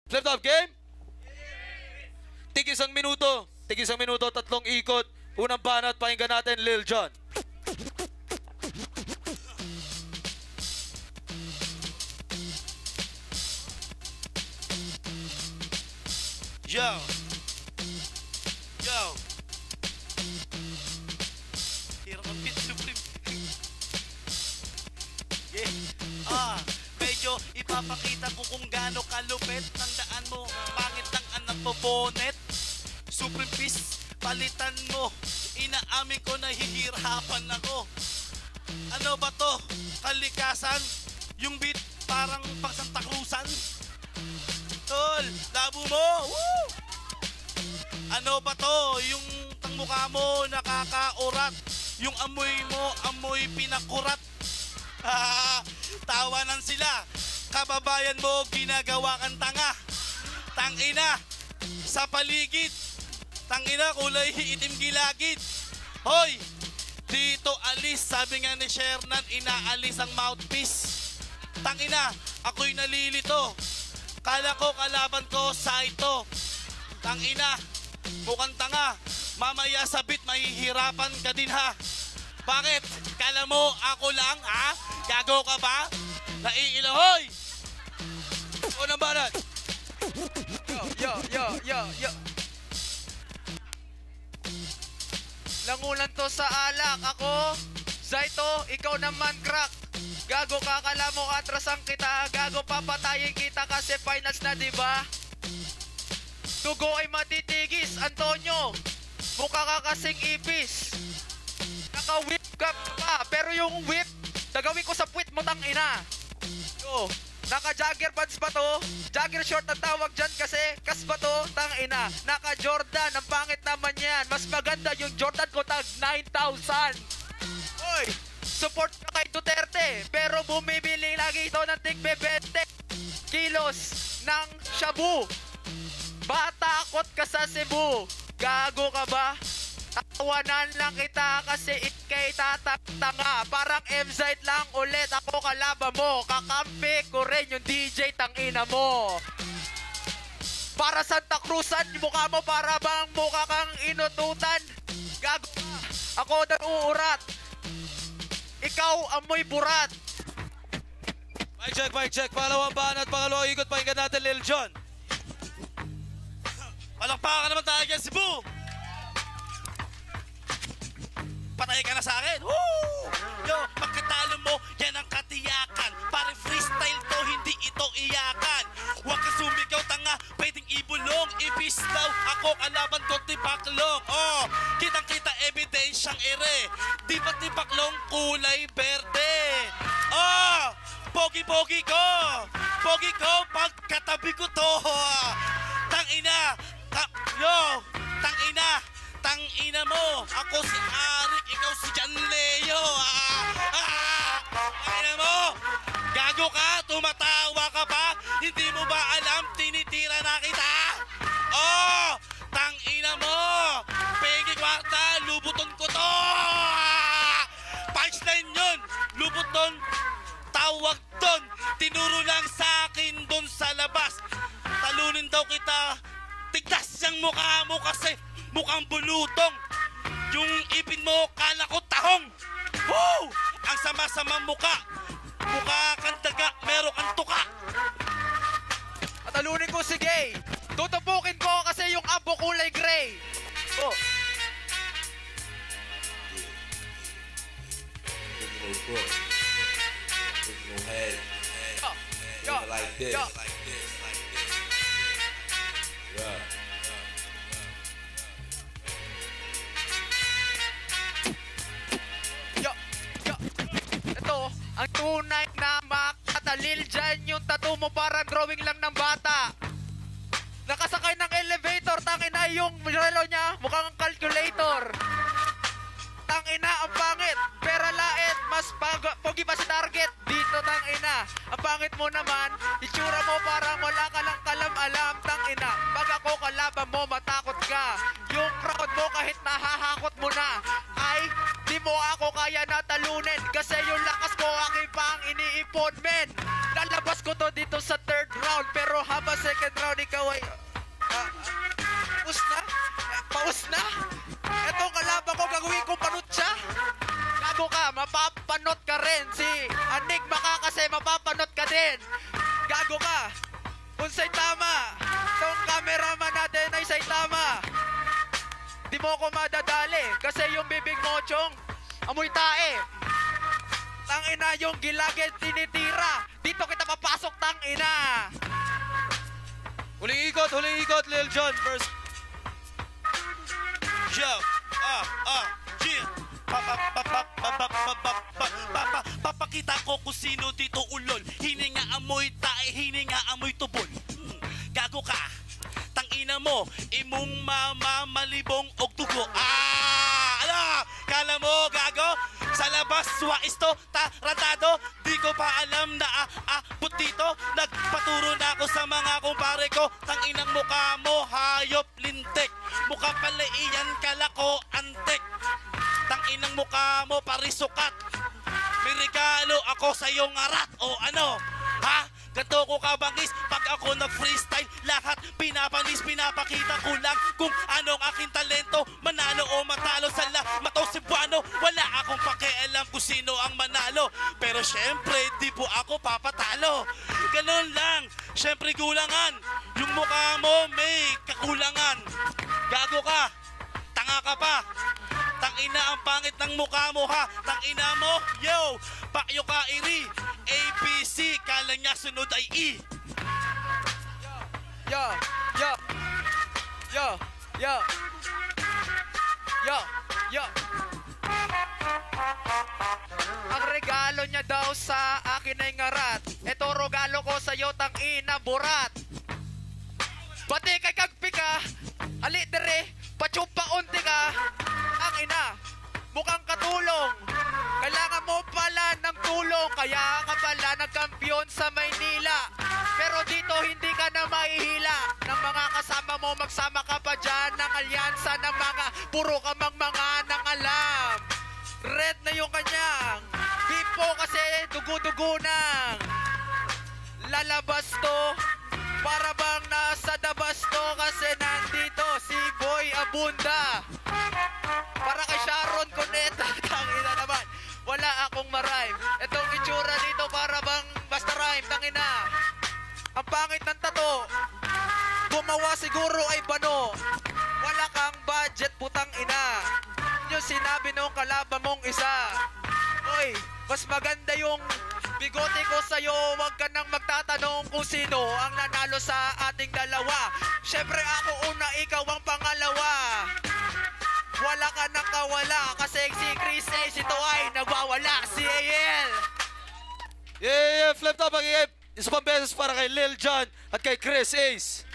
Left half game? Tig isang minuto. Tig isang minuto, 3 ikot. Unang banat, pakinggan natin, Lil Jon. Yo. Yo. Hirap ang beat, Supreme. Yeah. Medyo ipapakita ko kung gaano kalupit. Tandaan mo, pangit ng anak mo, bonet. Supreme Peace, palitan mo. Inaamin ko, nahihirapan ako. Ano ba to? Kalikasan? Yung beat parang pang Santa Cruzan? Tol, labo mo! Woo! Ano ba to? Yung mukha mo nakakaurat. Yung amoy mo, amoy pinakurat. Tawanan sila. Kababayan mo, ginagawa kang tanga. Tangina, sa paligid. Tangina, kulay itim gilagid. Hoy, dito alis. Sabi nga ni Shernan, inaalis ang mouthpiece. Tangina, ako'y nalilito. Kala ko kalaban ko sa ito. Tangina, mukhang tanga. Mamaya sa beat, mahihirapan ka din ha. Bakit? Kala mo ako lang ha? Gago ka ba? Naiilaw, hoy! Unang banat. Yo. Langulan to sa alak. Ako, Zaito, ikaw naman crack. Gago ka, kala mo atrasan kita. Gago, papatayin kita kasi finals na, diba? Dugo ay matitigis, Antonio. Mukha ka kasing ipis. Naka-whip ka pa, pero yung whip, nagawin ko sa puwit mo, tangina. Yo, naka-jagger pants ba to? Jagger short ang tawag dyan kasi kas ba to? Tangina. Naka-Jordan, ang pangit naman yan. Mas maganda yung Jordan ko, tag 9,000. Oy, support ka kay Duterte, pero bumibili lagi ito ng tigbe 20 kilos ng shabu. Batakot ka sa Cebu. Gago ka ba? Tawanan lang kita kasi ikay tatanga. Parang M-Zite lang ulit ako kalaban mo. Kakampi ko rin yung DJ tangina mo. Para Santa Cruzan, mukha mo para bang mukha kang inututan. Gago ka. Ako nag-uurat. Ikaw amoy burat. Mic check. Pangalawang banat, pangalawang ikot, pakinggan natin, Lil Jon. Palakpakan naman tayo dyan, Cebu! Patay ka na sa akin! Woo! Yo, pagkatalo mo, yan ang katiyakan. Parang freestyle to, hindi ito iyakan. Huwag ka sumigaw, tanga, pwedeng ibulong. Ibis daw, ako kalaban ko tipaklong. Oh, kitang-kita ebidensyang ere. Di ba tipaklong kulay berde? Oh, pogi-pogi ko! Pogi ko, pagkatabi ko to! Tangina! Tangina mo! Ako si Arik, ikaw si John Leo! Tangina mo! Gago ka? Tumatawa ka pa? Hindi mo ba alam? Tinitira na kita! Oh! Tangina mo! Pegi kwarta, lubuton ko to! Punchline yun! Lubuton! Tawag doon! Tinuro lang sa akin doon sa labas! Talunin daw kita! Tigdas yung mukha mo kasi mukhang bulutong. Yung ipin mo, kala ko tahong. Woo! Ang sama-sama mukha. Mukha kang daga, meron kang tuka. At talunin ko si Gay. Tutupukin ko kasi yung abo kulay gray. Oh. Yo. Ito, ang tunay na makatalil dyan. Yung tattoo mo parang drawing lang ng bata. Nakasakay ng elevator, tangina yung relo niya, mukhang calculator. Tangina, ang pangit, pera lait, mas pogi pa si target. Dito tangina, ang pangit mo naman, itsura mo parang wala ka lang kalam-alam. Tangina, pag ako kalaban mo, matakot ka. Yung crowd mo kahit nahahakot mo na, ay di mo ako kaya natalunin. Kasi yung lakas ko aking pang iniipon, men. Lalabas ko to dito sa third round, pero kalaban, second round, ikaw ay... paus na? Paus na? Etong kalaban ko, gagawin ko panot siya. Gago ka, mapapanot ka rin. Si Enigma ka kasi mapapanot ka din. Gago ka. Unsay tama. Tong cameraman natin ay say tama. Di mo ko madadali kasi yung bibig mo, Chong, amoy tae. Tangina yung gilagid tinitira. Dito kita papasok, tangina. Huling ikot, Lil Jon. First. Yo, yeah. Papakita ko kung sino dito ulol. Hininga amoy tae, hininga amoy tubol. Gago ka, tangina mo, imong mamamalibong og tugo. Ano? Kala mo, gago? Sa labas, wais to, taratado. Di ko pa alam na aabot dito. Nagpaturo na ako sa mga kumpare ko. Tanginang mukha mo, hayop, lintik. Mukha pala iyan, kalako, antik. Tanginang mukha mo, parisukat. May regalo ako sa iyong arat. O ano? Ha? Ganto ko kabangis pag ako nag-freestyle. Lahat pinapanis, pinapakita ko lang kung anong aking talento. Manalo o matalo sa Mataw Cebuano. Wala akong pakialam kung sino ang manalo. Pero syempre, di po ako papatalo. Ganun lang. Syempre gulangan. Yung mukha mo may kakulangan. Gago ka. Tanga ka pa. Tangina ang pangit ng mukha mo ha. Tangina mo, yo. Pakyo ka iri. ABC, kala niya sunod ay E. Yo, yo, yo, yo, yo, yo. Ang regalo niya daw sa akin ay ngarat. Ito regalo ko sa'yo, tangina, burat. Pati kay kagpika, ali dere, pachupa unti ka. Ang ina, mukhang katulong. Kailangan mo pala ng tulong, kaya ka pala nagkampiyon sa Maynila. Pero dito hindi ka na mahihila. Ng mga kasama mo, magsama ka pa dyan ng alyansa ng mga puro ka mga nang alam. Red na yung kanyang bipo kasi dugo-dugo nang lalabas to. Para bang nasa dabas to kasi nandito si Boy Abunda. Para kay Sharon Cuneta, tangina naman. Wala akong marime. Itong itsura dito para bang basta rhyme, tangina. Ang pangit ng tato. Gumawa siguro ay bano. Wala kang budget, putang ina. Yung sinabi nung kalaban mong isa. Oy, mas maganda yung bigote ko sa'yo. Huwag ka nang magtatanong kung sino ang nanalo sa ating dalawa. Syempre ako una, ikaw ang pangalawa. Wala ka nang kawala kasi si Chris Ace ito ay nagwawala. Si AL. Yeah, flip top ang isa pang beses para kay Lil Jon at kay Chris Ace.